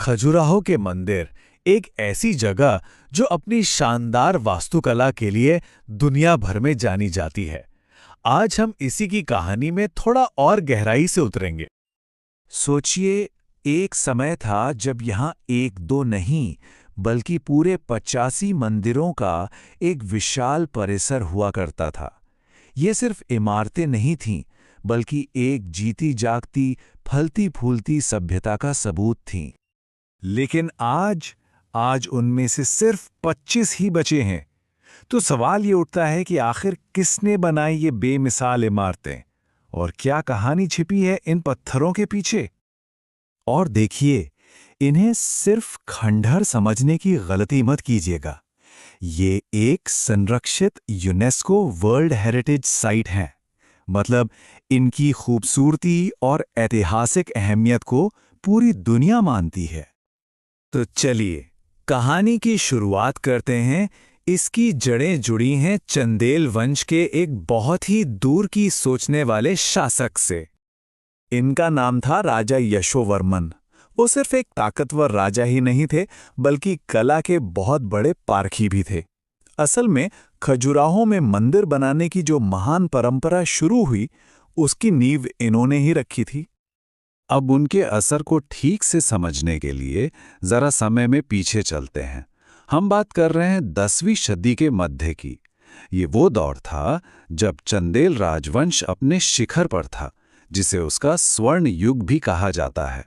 खजुराहो के मंदिर एक ऐसी जगह जो अपनी शानदार वास्तुकला के लिए दुनिया भर में जानी जाती है। आज हम इसी की कहानी में थोड़ा और गहराई से उतरेंगे। सोचिए, एक समय था जब यहाँ एक दो नहीं बल्कि पूरे 85 मंदिरों का एक विशाल परिसर हुआ करता था। ये सिर्फ इमारतें नहीं थीं, बल्कि एक जीती जागती फलती फूलती सभ्यता का सबूत थीं। लेकिन आज उनमें से सिर्फ 25 ही बचे हैं। तो सवाल ये उठता है कि आखिर किसने बनाई ये बेमिसाल इमारतें और क्या कहानी छिपी है इन पत्थरों के पीछे। और देखिए, इन्हें सिर्फ खंडहर समझने की गलती मत कीजिएगा। ये एक संरक्षित यूनेस्को वर्ल्ड हेरिटेज साइट है। मतलब इनकी खूबसूरती और ऐतिहासिक अहमियत को पूरी दुनिया मानती है। तो चलिए कहानी की शुरुआत करते हैं। इसकी जड़ें जुड़ी हैं चंदेल वंश के एक बहुत ही दूर की सोचने वाले शासक से। इनका नाम था राजा यशोवर्मन। वो सिर्फ एक ताकतवर राजा ही नहीं थे, बल्कि कला के बहुत बड़े पारखी भी थे। असल में खजुराहो में मंदिर बनाने की जो महान परंपरा शुरू हुई, उसकी नींव इन्होंने ही रखी थी। अब उनके असर को ठीक से समझने के लिए जरा समय में पीछे चलते हैं। हम बात कर रहे हैं 10वीं सदी के मध्य की। ये वो दौर था जब चंदेल राजवंश अपने शिखर पर था, जिसे उसका स्वर्ण युग भी कहा जाता है।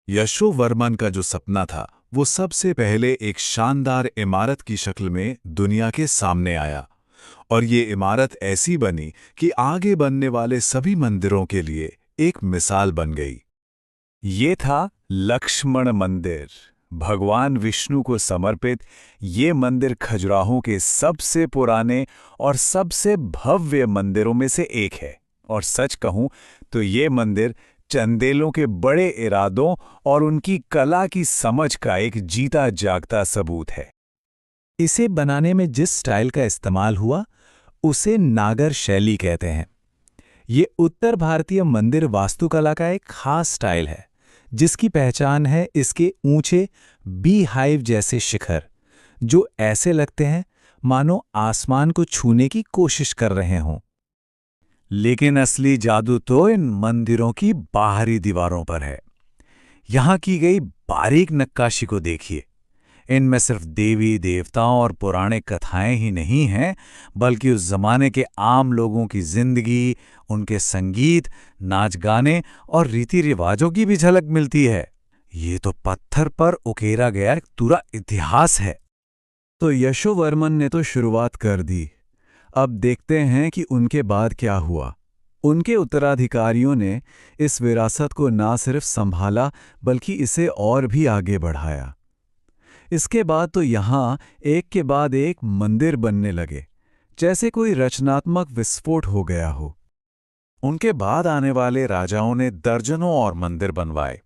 यशोवर्मन का जो सपना था, वो सबसे पहले एक शानदार इमारत की शक्ल में दुनिया के सामने आया। और ये इमारत ऐसी बनी कि आगे बनने वाले सभी मंदिरों के लिए एक मिसाल बन गई। ये था लक्ष्मण मंदिर। भगवान विष्णु को समर्पित ये मंदिर खजुराहो के सबसे पुराने और सबसे भव्य मंदिरों में से एक है। और सच कहूं तो ये मंदिर चंदेलों के बड़े इरादों और उनकी कला की समझ का एक जीता जागता सबूत है। इसे बनाने में जिस स्टाइल का इस्तेमाल हुआ, उसे नागर शैली कहते हैं। ये उत्तर भारतीय मंदिर वास्तुकला का एक खास स्टाइल है, जिसकी पहचान है इसके ऊंचे बी हाइव जैसे शिखर, जो ऐसे लगते हैं मानो आसमान को छूने की कोशिश कर रहे हों। लेकिन असली जादू तो इन मंदिरों की बाहरी दीवारों पर है। यहां की गई बारीक नक्काशी को देखिए। इनमें सिर्फ देवी देवताओं और पौराणिक कथाएं ही नहीं हैं, बल्कि उस जमाने के आम लोगों की जिंदगी, उनके संगीत, नाच गाने और रीति रिवाजों की भी झलक मिलती है। ये तो पत्थर पर उकेरा गया एक पूरा इतिहास है। तो यशोवर्मन ने तो शुरुआत कर दी। अब देखते हैं कि उनके बाद क्या हुआ। उनके उत्तराधिकारियों ने इस विरासत को ना सिर्फ संभाला, बल्कि इसे और भी आगे बढ़ाया। इसके बाद तो यहाँ एक के बाद एक मंदिर बनने लगे, जैसे कोई रचनात्मक विस्फोट हो गया हो। उनके बाद आने वाले राजाओं ने दर्जनों और मंदिर बनवाए,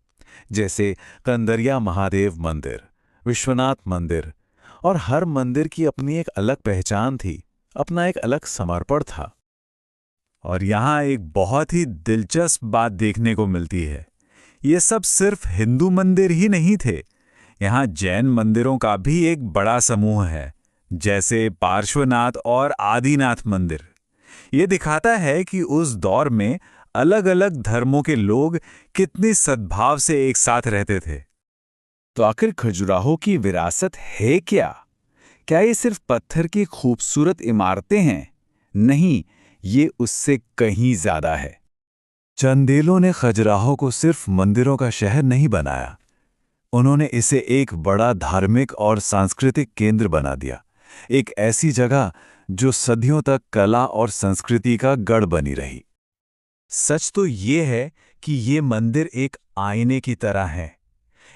जैसे कंदरिया महादेव मंदिर, विश्वनाथ मंदिर। और हर मंदिर की अपनी एक अलग पहचान थी, अपना एक अलग समर्पण था। और यहाँ एक बहुत ही दिलचस्प बात देखने को मिलती है। ये सब सिर्फ हिंदू मंदिर ही नहीं थे। यहाँ जैन मंदिरों का भी एक बड़ा समूह है, जैसे पार्श्वनाथ और आदिनाथ मंदिर। ये दिखाता है कि उस दौर में अलग अलग धर्मों के लोग कितनी सद्भाव से एक साथ रहते थे। तो आखिर खजुराहो की विरासत है क्या? क्या ये सिर्फ पत्थर की खूबसूरत इमारतें हैं? नहीं, ये उससे कहीं ज्यादा है। चंदेलों ने खजुराहो को सिर्फ मंदिरों का शहर नहीं बनाया, उन्होंने इसे एक बड़ा धार्मिक और सांस्कृतिक केंद्र बना दिया। एक ऐसी जगह जो सदियों तक कला और संस्कृति का गढ़ बनी रही। सच तो ये है कि ये मंदिर एक आईने की तरह है।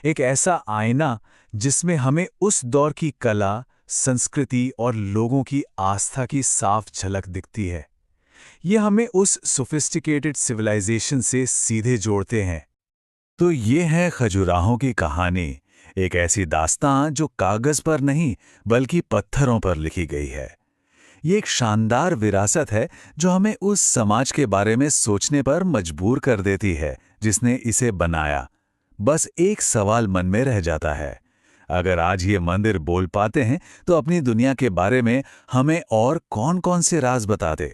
एक ऐसा आईना जिसमें हमें उस दौर की कला, संस्कृति और लोगों की आस्था की साफ झलक दिखती है। ये हमें उस सोफिस्टिकेटेड सिविलाइजेशन से सीधे जोड़ते हैं। तो ये है खजुराहो की कहानी, एक ऐसी दास्तां जो कागज पर नहीं बल्कि पत्थरों पर लिखी गई है। ये एक शानदार विरासत है जो हमें उस समाज के बारे में सोचने पर मजबूर कर देती है जिसने इसे बनाया, बस एक सवाल मन में रह जाता है, अगर आज ये मंदिर बोल पाते हैं तो अपनी दुनिया के बारे में हमें और कौन-कौन से राज बताते।